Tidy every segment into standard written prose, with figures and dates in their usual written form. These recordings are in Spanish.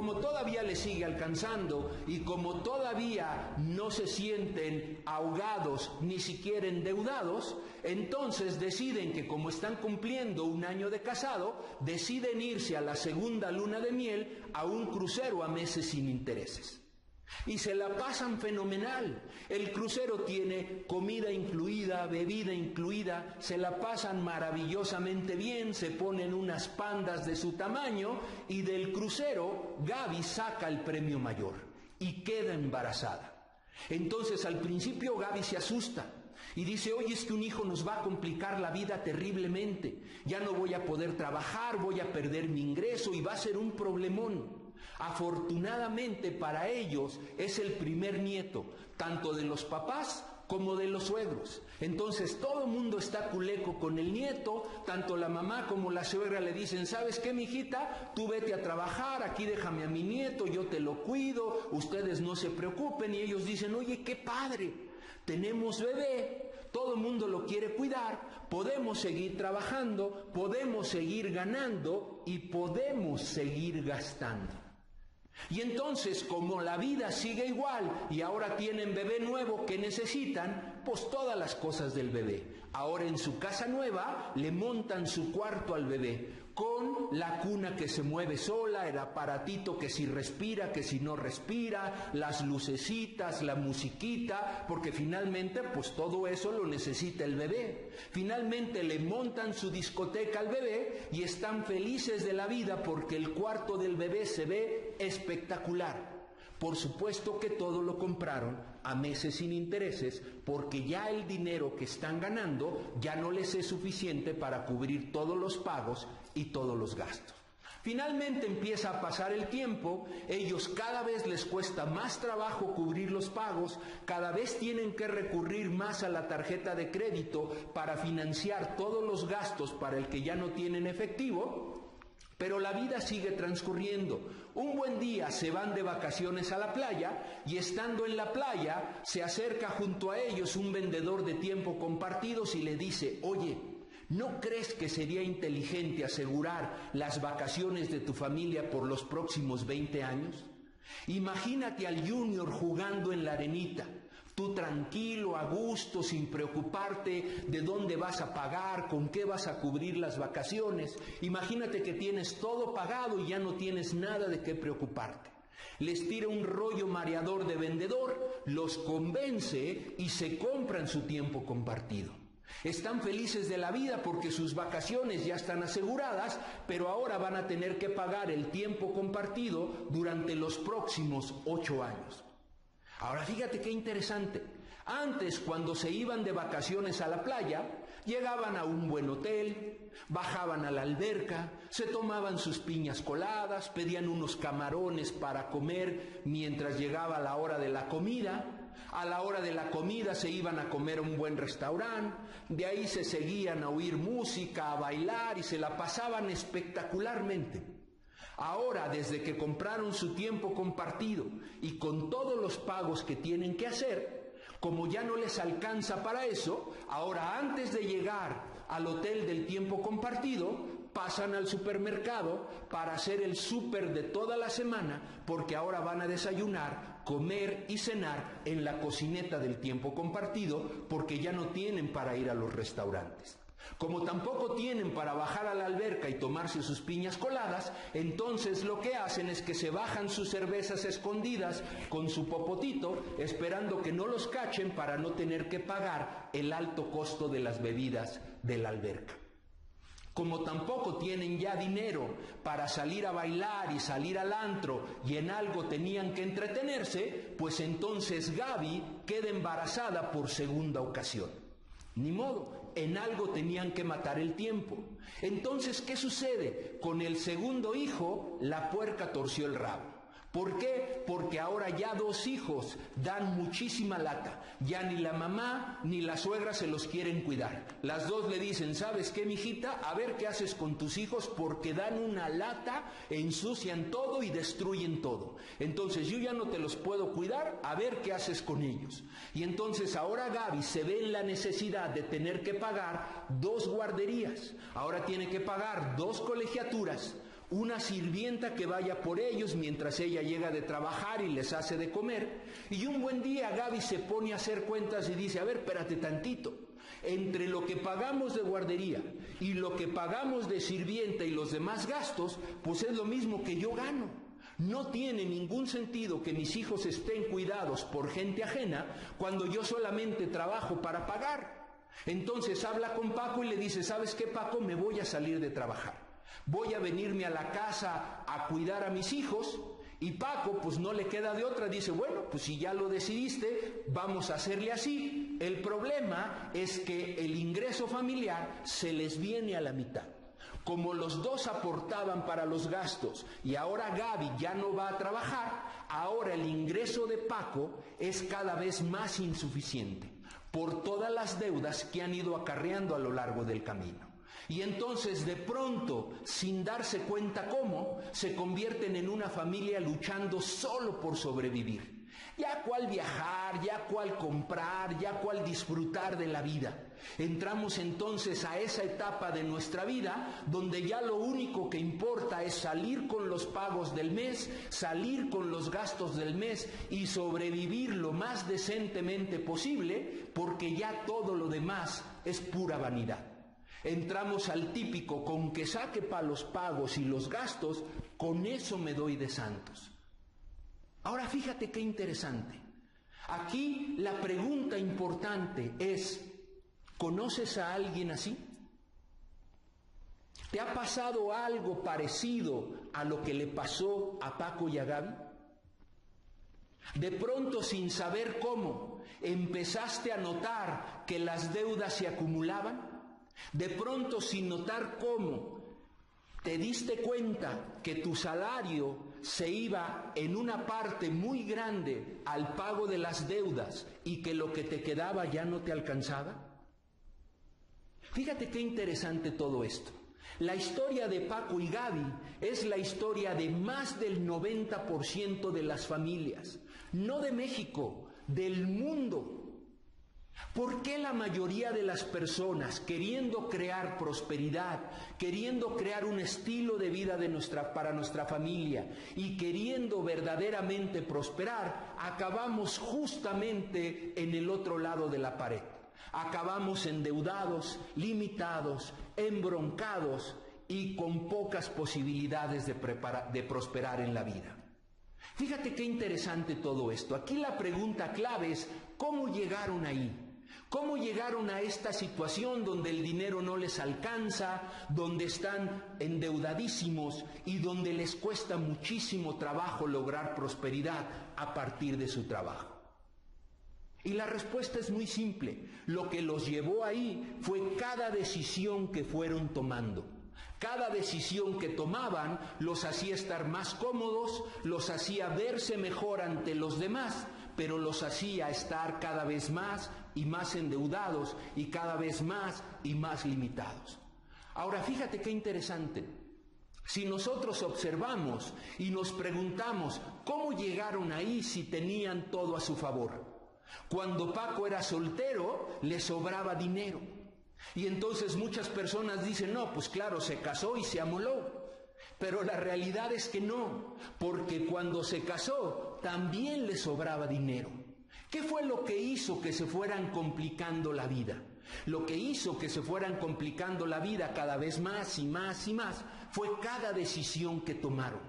como todavía les sigue alcanzando y como todavía no se sienten ahogados ni siquiera endeudados, entonces deciden que como están cumpliendo un año de casado, deciden irse a la segunda luna de miel a un crucero a meses sin intereses. Y se la pasan fenomenal. El crucero tiene comida incluida, bebida incluida, se la pasan maravillosamente bien, se ponen unas pandas de su tamaño y del crucero Gaby saca el premio mayor y queda embarazada. Entonces al principio Gaby se asusta y dice, oye, es que un hijo nos va a complicar la vida terriblemente, ya no voy a poder trabajar, voy a perder mi ingreso y va a ser un problemón. Afortunadamente para ellos es el primer nieto, tanto de los papás como de los suegros. Entonces todo el mundo está culeco con el nieto, tanto la mamá como la suegra le dicen, ¿sabes qué, mijita? Tú vete a trabajar, aquí déjame a mi nieto, yo te lo cuido, ustedes no se preocupen. Y ellos dicen, oye, qué padre, tenemos bebé, todo el mundo lo quiere cuidar, podemos seguir trabajando, podemos seguir ganando y podemos seguir gastando. Y entonces, como la vida sigue igual y ahora tienen bebé nuevo que necesitan, pues todas las cosas del bebé. Ahora en su casa nueva le montan su cuarto al bebé, con la cuna que se mueve sola, el aparatito que si respira, que si no respira, las lucecitas, la musiquita, porque finalmente pues todo eso lo necesita el bebé. Finalmente le montan su discoteca al bebé y están felices de la vida porque el cuarto del bebé se ve espectacular. Por supuesto que todo lo compraron a meses sin intereses porque ya el dinero que están ganando ya no les es suficiente para cubrir todos los pagos y todos los gastos. Finalmente empieza a pasar el tiempo, ellos cada vez les cuesta más trabajo cubrir los pagos, cada vez tienen que recurrir más a la tarjeta de crédito para financiar todos los gastos para el que ya no tienen efectivo. Pero la vida sigue transcurriendo. Un buen día se van de vacaciones a la playa y estando en la playa se acerca junto a ellos un vendedor de tiempo compartidos y le dice, oye, ¿no crees que sería inteligente asegurar las vacaciones de tu familia por los próximos 20 años? Imagínate al Junior jugando en la arenita. Tú tranquilo, a gusto, sin preocuparte de dónde vas a pagar, con qué vas a cubrir las vacaciones. Imagínate que tienes todo pagado y ya no tienes nada de qué preocuparte. Les tira un rollo mareador de vendedor, los convence y se compran su tiempo compartido. Están felices de la vida porque sus vacaciones ya están aseguradas, pero ahora van a tener que pagar el tiempo compartido durante los próximos 8 años. Ahora fíjate qué interesante. Antes, cuando se iban de vacaciones a la playa, llegaban a un buen hotel, bajaban a la alberca, se tomaban sus piñas coladas, pedían unos camarones para comer mientras llegaba la hora de la comida. A la hora de la comida se iban a comer a un buen restaurante, de ahí se seguían a oír música, a bailar y se la pasaban espectacularmente. Ahora, desde que compraron su tiempo compartido y con todos los pagos que tienen que hacer, como ya no les alcanza para eso, ahora antes de llegar al hotel del tiempo compartido, pasan al supermercado para hacer el súper de toda la semana, porque ahora van a desayunar, comer y cenar en la cocineta del tiempo compartido, porque ya no tienen para ir a los restaurantes. Como tampoco tienen para bajar a la alberca y tomarse sus piñas coladas, entonces lo que hacen es que se bajan sus cervezas escondidas con su popotito, esperando que no los cachen para no tener que pagar el alto costo de las bebidas de la alberca. Como tampoco tienen ya dinero para salir a bailar y salir al antro y en algo tenían que entretenerse, pues entonces Gaby queda embarazada por segunda ocasión. Ni modo, en algo tenían que matar el tiempo. Entonces, ¿qué sucede? Con el segundo hijo, la puerca torció el rabo. ¿Por qué? Porque ahora ya 2 hijos dan muchísima lata. Ya ni la mamá ni la suegra se los quieren cuidar. Las dos le dicen, ¿sabes qué, mijita? A ver qué haces con tus hijos porque dan una lata, ensucian todo y destruyen todo. Entonces yo ya no te los puedo cuidar, a ver qué haces con ellos. Y entonces ahora Gaby se ve en la necesidad de tener que pagar 2 guarderías. Ahora tiene que pagar 2 colegiaturas, una sirvienta que vaya por ellos mientras ella llega de trabajar y les hace de comer. Y un buen día Gaby se pone a hacer cuentas y dice, a ver, espérate tantito, entre lo que pagamos de guardería y lo que pagamos de sirvienta y los demás gastos, pues es lo mismo que yo gano. No tiene ningún sentido que mis hijos estén cuidados por gente ajena cuando yo solamente trabajo para pagar. Entonces habla con Paco y le dice, ¿sabes qué, Paco? Me voy a salir de trabajar. Voy a venirme a la casa a cuidar a mis hijos. Y Paco pues no le queda de otra, dice, bueno, pues si ya lo decidiste, vamos a hacerle así. El problema es que el ingreso familiar se les viene a la mitad. Como los dos aportaban para los gastos y ahora Gaby ya no va a trabajar, ahora el ingreso de Paco es cada vez más insuficiente por todas las deudas que han ido acarreando a lo largo del camino. Y entonces de pronto, sin darse cuenta cómo, se convierten en una familia luchando solo por sobrevivir. Ya cuál viajar, ya cuál comprar, ya cuál disfrutar de la vida. Entramos entonces a esa etapa de nuestra vida donde ya lo único que importa es salir con los pagos del mes, salir con los gastos del mes y sobrevivir lo más decentemente posible, porque ya todo lo demás es pura vanidad. Entramos al típico, con que saque para los pagos y los gastos, con eso me doy de santos. Ahora fíjate qué interesante. Aquí la pregunta importante es, ¿conoces a alguien así? ¿Te ha pasado algo parecido a lo que le pasó a Paco y a Gaby? De pronto, sin saber cómo, empezaste a notar que las deudas se acumulaban. De pronto, sin notar cómo, te diste cuenta que tu salario se iba en una parte muy grande al pago de las deudas y que lo que te quedaba ya no te alcanzaba. Fíjate qué interesante todo esto. La historia de Paco y Gaby es la historia de más del 90% de las familias, no de México, del mundo. ¿Por qué la mayoría de las personas, queriendo crear prosperidad, queriendo crear un estilo de vida para nuestra familia y queriendo verdaderamente prosperar, acabamos justamente en el otro lado de la pared? Acabamos endeudados, limitados, embroncados y con pocas posibilidades de prosperar en la vida. Fíjate qué interesante todo esto. Aquí la pregunta clave es, ¿cómo llegaron ahí? ¿Cómo llegaron a esta situación donde el dinero no les alcanza, donde están endeudadísimos y donde les cuesta muchísimo trabajo lograr prosperidad a partir de su trabajo? Y la respuesta es muy simple. Lo que los llevó ahí fue cada decisión que fueron tomando. Cada decisión que tomaban los hacía estar más cómodos, los hacía verse mejor ante los demás, pero los hacía estar cada vez más y más endeudados y cada vez más y más limitados. Ahora fíjate qué interesante. Si nosotros observamos y nos preguntamos cómo llegaron ahí si tenían todo a su favor. Cuando Paco era soltero, le sobraba dinero. Y entonces muchas personas dicen, no, pues claro, se casó y se amoló. Pero la realidad es que no, porque cuando se casó también le sobraba dinero. ¿Qué fue lo que hizo que se fueran complicando la vida? Lo que hizo que se fueran complicando la vida cada vez más y más y más fue cada decisión que tomaron.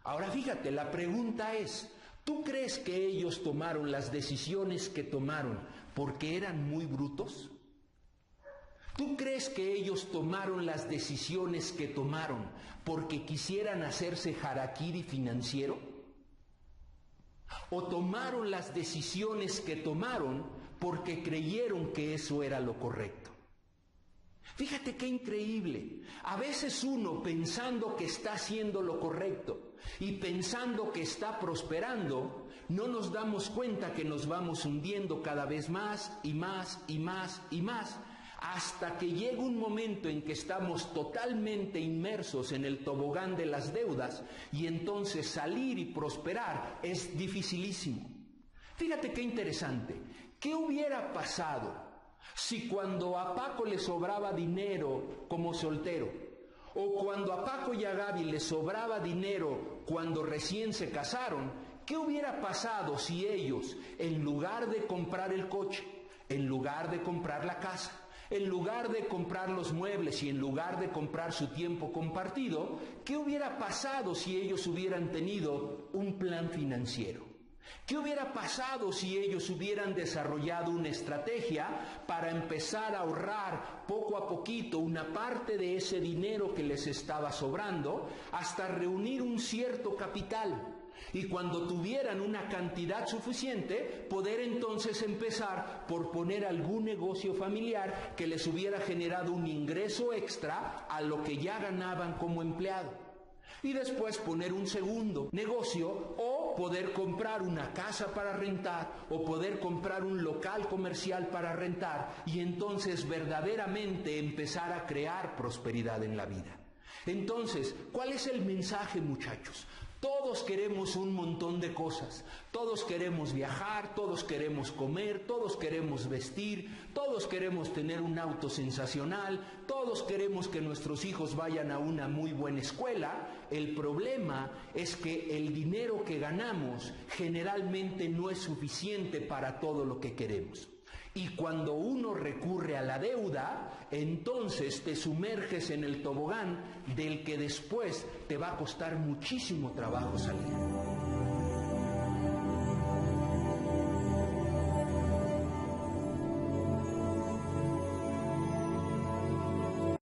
Ahora fíjate, la pregunta es, ¿tú crees que ellos tomaron las decisiones que tomaron porque eran muy brutos? ¿Tú crees que ellos tomaron las decisiones que tomaron porque quisieran hacerse harakiri financiero? ¿O tomaron las decisiones que tomaron porque creyeron que eso era lo correcto? Fíjate qué increíble. A veces uno, pensando que está haciendo lo correcto y pensando que está prosperando, no nos damos cuenta que nos vamos hundiendo cada vez más y más y más y más, hasta que llega un momento en que estamos totalmente inmersos en el tobogán de las deudas y entonces salir y prosperar es dificilísimo. Fíjate qué interesante. ¿Qué hubiera pasado si cuando a Paco le sobraba dinero como soltero O cuando a Paco y a Gaby les sobraba dinero cuando recién se casaron, ¿qué hubiera pasado si ellos, en lugar de comprar el coche, en lugar de comprar la casa, en lugar de comprar los muebles y en lugar de comprar su tiempo compartido, qué hubiera pasado si ellos hubieran tenido un plan financiero? ¿Qué hubiera pasado si ellos hubieran desarrollado una estrategia para empezar a ahorrar poco a poquito una parte de ese dinero que les estaba sobrando hasta reunir un cierto capital? Y cuando tuvieran una cantidad suficiente, poder entonces empezar por poner algún negocio familiar que les hubiera generado un ingreso extra a lo que ya ganaban como empleado. Y después poner un segundo negocio o poder comprar una casa para rentar o poder comprar un local comercial para rentar y entonces verdaderamente empezar a crear prosperidad en la vida. Entonces, ¿cuál es el mensaje, muchachos? Todos queremos un montón de cosas, todos queremos viajar, todos queremos comer, todos queremos vestir, todos queremos tener un auto sensacional, todos queremos que nuestros hijos vayan a una muy buena escuela. El problema es que el dinero que ganamos generalmente no es suficiente para todo lo que queremos. Y cuando uno recurre a la deuda, entonces te sumerges en el tobogán del que después te va a costar muchísimo trabajo salir.